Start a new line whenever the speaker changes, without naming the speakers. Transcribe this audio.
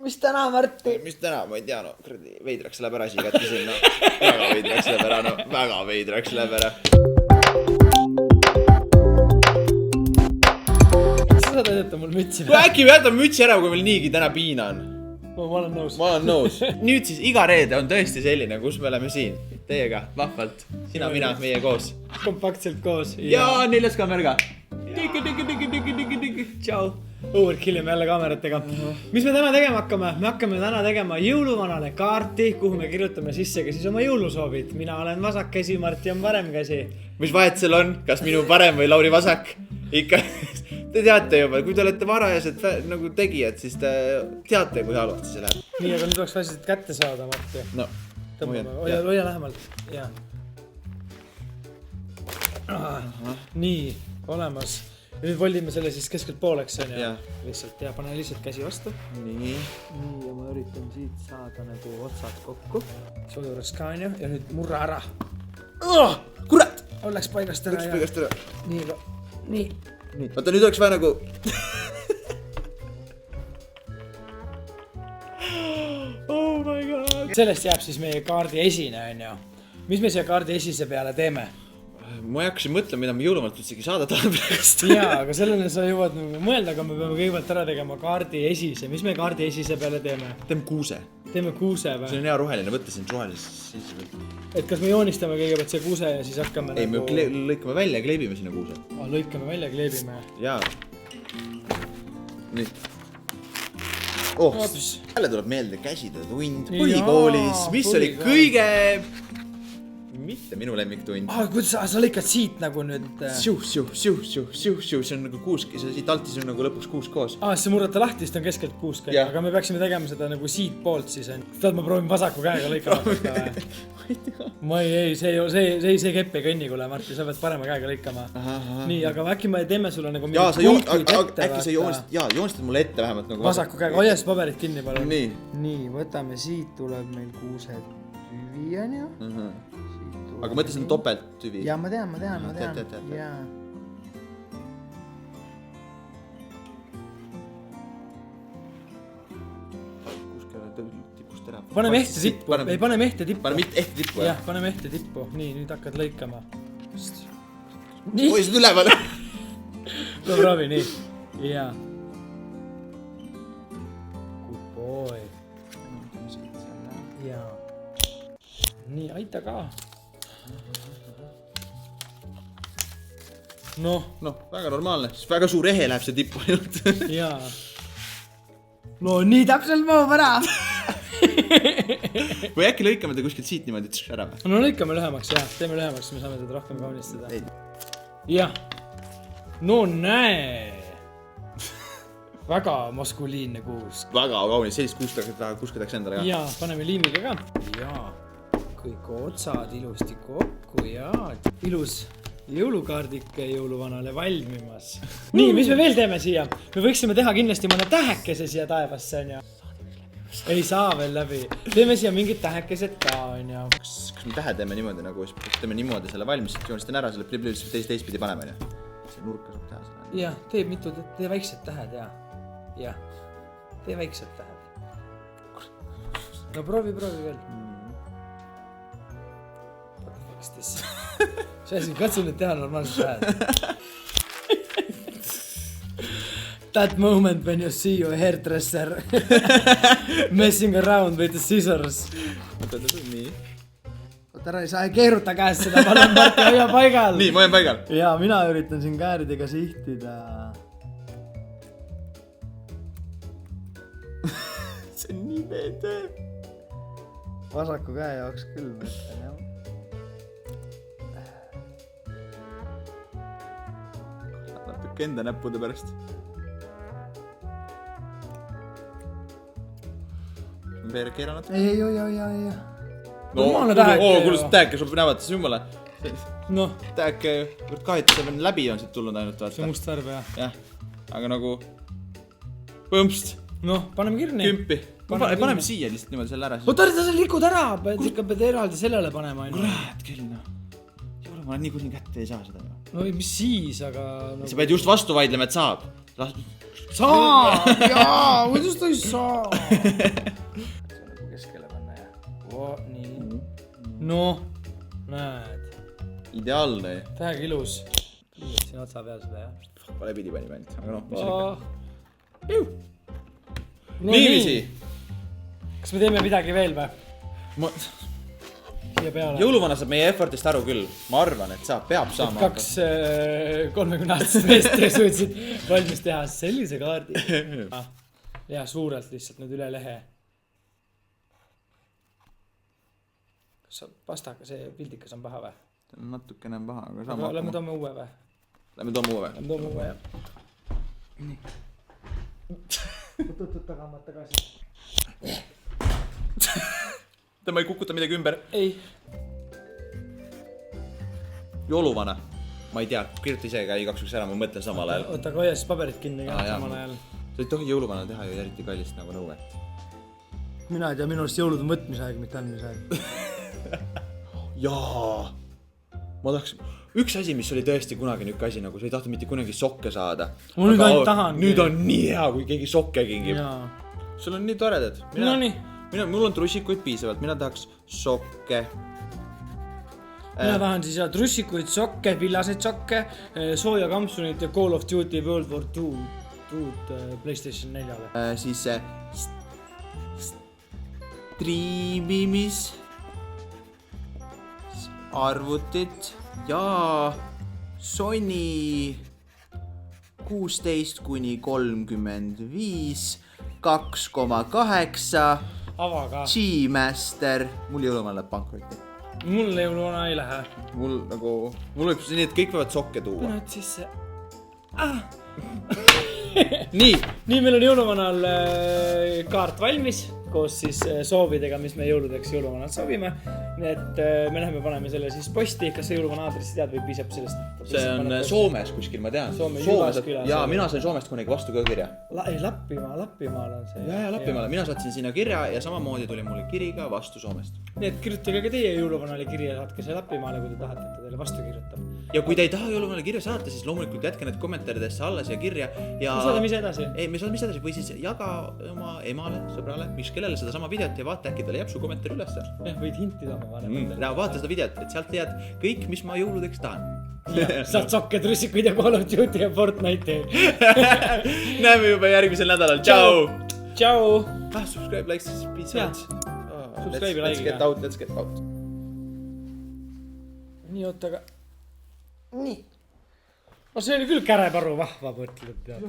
Mis täna, Martti?
Mis täna, ma ei tea, no veidraks läheb ära kätte sinna. Väga veidraks läheb ära, no väga veidraks läheb ära.
Sa saad jätta mul mütsi.
Äkki jätame mütsi ära, kui meil niigi täna piina on.
Ma olen nõus.
Ma olen nõus. Nüüd siis iga reede on tõesti selline, kus me oleme siin. Teiega, vahvalt. Sina, mina, meie koos.
Kompaktselt koos.
Ja 4. kaamerga.
Tšau. Killime jälle kaameratega. Mis me täna tegema hakkame? Me hakkame täna tegema jõuluvanale kaarti, kuhu me kirjutame sisse ka siis oma jõulusoovid. Mina olen vasak käsi, Martti on parem käsi.
Mis vahet seal on? Kas minu parem või Lauri vasak? Ikka, te teate juba, kui te olete varajased nagu tegijad, siis te teate, kui halvasti see läheb.
Nii, aga nüüd oleks vaja kätte saada, Martti.
No,
hoia lähemalt. Ja. Nii, olemas. Ja nüüd voldime selle siis keskelt pooleks, on ju. Lihtsalt, ja pane lihtsalt käsi vastu.
Nii,
ja ma üritan siit saada nagu otsad kokku. Su juures ka, on ju. Ja nüüd murra ära.
Kurat!
Läks paigast ära.
Läks paigast ära.
Nii.
Vaata, nüüd oleks vaja nagu...
Oh my god. Sellest jääb siis meie kaardi esine, on ju. Mis me siia kaardi esise peale teeme?
Ma ei hakkasin mõtlema, mida me jõulumalt üldse saada tahan praegust.
Jaa, aga sellele sa jõuad nagu mõelda, aga me peame kõigepealt ära tegema kaardi esise. Mis me kaardi esise peale teeme?
Teeme kuuse.
Teeme kuuse või?
See on hea roheline, võtta siin rohelise sisse.
Et kas me joonistame kõigepealt see kuuse ja siis hakkame
ei, nagu... me lõikame välja ja kleebime sinna kuuse.
Lõikame välja ja kleebime.
Jaa. Nii. Jälle tuleb meelde käsitöö tund põhikoolis, mis oli kõige... Mitte minu lemmiktund.
Kuidas sa lõikad siit nagu nüüd...
See on nagu kuus, siit alt siis on nagu lõpuks kuus koos.
See murrata lahti, sest on keskelt kuus käi. Aga me peaksime tegema seda nagu siit poolt siis. Tead, ma proovin vasaku käega lõikama. Ma ei, see kepp ei kõnni, kuule, Martti, sa pead parema käega lõikama. Nii, aga äkki me teeme sulle nagu...
Äkki sa joonistad mulle ette vähemalt nagu...
Vasaku käega, hoia siis paberit kinni palun.
Nii,
võtame siit, tuleb meil kuuse tüvi, on ju.
Aga mõtle, see on topelt tüvi.
Jaa, ma tean. Jaa.
Kuskele tipust ära.
Paneme ehte tippu. Ei, paneme ehte tippu.
Paneme ehte tippu, jah?
Jah, paneme ehte tippu. Nii, nüüd hakkad lõikama.
Oi, see on üleval.
No proovi, nii. Jaa. Good boy. Jaa. Nii, aita ka. Noh,
väga normaalne. Siis väga suur ehe läheb see tippu ainult.
Jaa. No nii täpselt mahub ära.
Või äkki lõikame ta kuskilt siit niimoodi ära või?
No lõikame lühemaks, jah. Teeme lühemaks, me saame teda rohkem kaunistada. Jah. No näe. Väga maskuliinne kuusk.
Väga kaunis. Sellist kuuskedaks endale ka.
Jaa, paneme liimiga ka. Jaa. Kõik otsad ilusti kokku ja ilus jõulukaardike jõuluvanale valmimas. Nii, mis me veel teeme siia? Me võiksime teha kindlasti mõne tähekese siia taevasse, on ju. Ei saa veel läbi. Teeme siia mingid tähekesed ka, on ju.
Kas me tähe teeme niimoodi nagu, teeme niimoodi selle valmis, et joonistan ära selle pliblilist teistpidi paneme, on ju. See nurka saab teha selle.
Jah, tee väiksed tähed, jah. Tee väiksed tähed. No proovi veel. See asi, katsu nüüd teha normaalselt tähed. That moment when you see your hairdresser messing around with the scissors.
Nii.
Oota ära, ei saa keeruta käest seda, palun Martti, hoia paigal.
Nii, ma olen paigal.
Ja mina üritan siin kääridega sihtida.
See on nii meede.
Vasaku käe jaoks küll mõtlen, jah.
Natuke enda näppude pärast. Veere keera natuke.
Ei.
Kuule, see täheke saab nävatas jumala.
Noh.
Täheke kaheti see läbi on siit tulnud ainult.
See must värv, jah.
Jah, aga nagu põmpst.
Noh, paneme kirni.
Kümpi. Paneme siia lihtsalt niimoodi selle ära.
Oota, sa likud ära, pead eraldi sellele panema.
Kurat küll, noh. Ma nii kuni kätte ei saa seda.
No mis siis, aga...
Sa pead just vastu vaidlema, et saab.
saa! Jaa, kuidas ta ei saa? Keskele panna ja. Nii. Noh, näed.
Ideaalne.
Tähega ilus. Siin otsa peal seda jah.
Vale pidi panime ainult, aga noh, mis ikka.
Niiviisi. Kas me teeme midagi veel või?
Jõuluvana saab meie effortist aru küll. Ma arvan, et saab, peab saama.
2 30-aastast meest suutsid valmis teha sellise kaardi. Ja suurelt lihtsalt nüüd üle lehe. Kas pastaka, see pildikas on paha või?
See on natukene paha, aga saama
Lähme toome uue või?
Lähme toome uue.
Lähme toome uue, jah. Nii. Võtut tagama tagasi.
Tema ei kukuta midagi ümber.
Ei.
Jõuluvana. Ma ei tea, kirjuta ise ka igaks üks ära, ma mõtlen samal ajal.
Oota, aga hoia siis paberit kinni ka samal ajal.
Sa ei tohi jõuluvana teha ju eriti kallist nagu nõuet.
Mina ei tea, minu arust jõulud on võtmise aeg, mitte andmise aeg.
Jaa. Ma tahaks... Üks asi, mis oli tõesti kunagi niuke asi, nagu sa ei tahtnud mitte kunagi sokke saada.
Ma nüüd ainult tahan.
Nüüd on nii hea, kui keegi sokke kingib.
Jaa.
Sul on nii toredad.
No nii.
Mul on trussikuid piisavalt, mina tahaks sokke.
Mina tahan siis trussikuid, sokke, villaseid sokke, sooja kampsunit ja Call of Duty World War 2 PlayStation 4-le.
Siis striimimis arvutit ja Sony 16 kuni 35 2,8
Avaga.
G-Master. Mul jõuluvana läheb pankrotti.
Mul jõuluvana ei lähe.
Mul võib see nii, et kõik võivad sokke tuua.
Nüüd sisse.
Nii,
meil on jõuluvanal kaart valmis koos siis soovidega, mis me jõuludeks jõuluvanalt soovime. Nii et me läheme paneme selle siis posti. Kas see jõuluvana aadressi tead või piisab sellest?
see on Soomes kuskil, ma tean. Ja mina sain Soomest kunagi vastu ka kirja.
Ei, Lappimaal on see.
Ja Lappimaale. Mina saatsin sinna kirja ja samamoodi tuli mulle kiri ka vastu Soomest.
Nii et kirjutage ka teie jõuluvanale kirja ja saatke see Lappimaale, kui te tahate, et ta teile vastu kirjutab.
Ja kui te ei taha jõuluvanale kirja saata, siis loomulikult jätke need kommentaaridesse alla siia kirja. Ja
me saadame ise edasi.
Ei, me saadame ise edasi või siis jaga oma emale, sõbrale, miks kellele seda sama videot ja vaata äkki talle jääb su kommentaar üles.
Võid hintida oma vanemale.
Vaata seda videot, et sealt tead kõik, mis ma jõuludeks tahan.
Saad sokke, trussikuid ja Call of Duty ja Fortnite'i.
Näeme juba järgmisel nädalal. Tšau!
Tšau!
Subscribe, like, peace out.
Subscribe ja like.
Let's get out.
Nii, oota, aga... Nii. No see oli küll käreparu vahva mõtled, tead.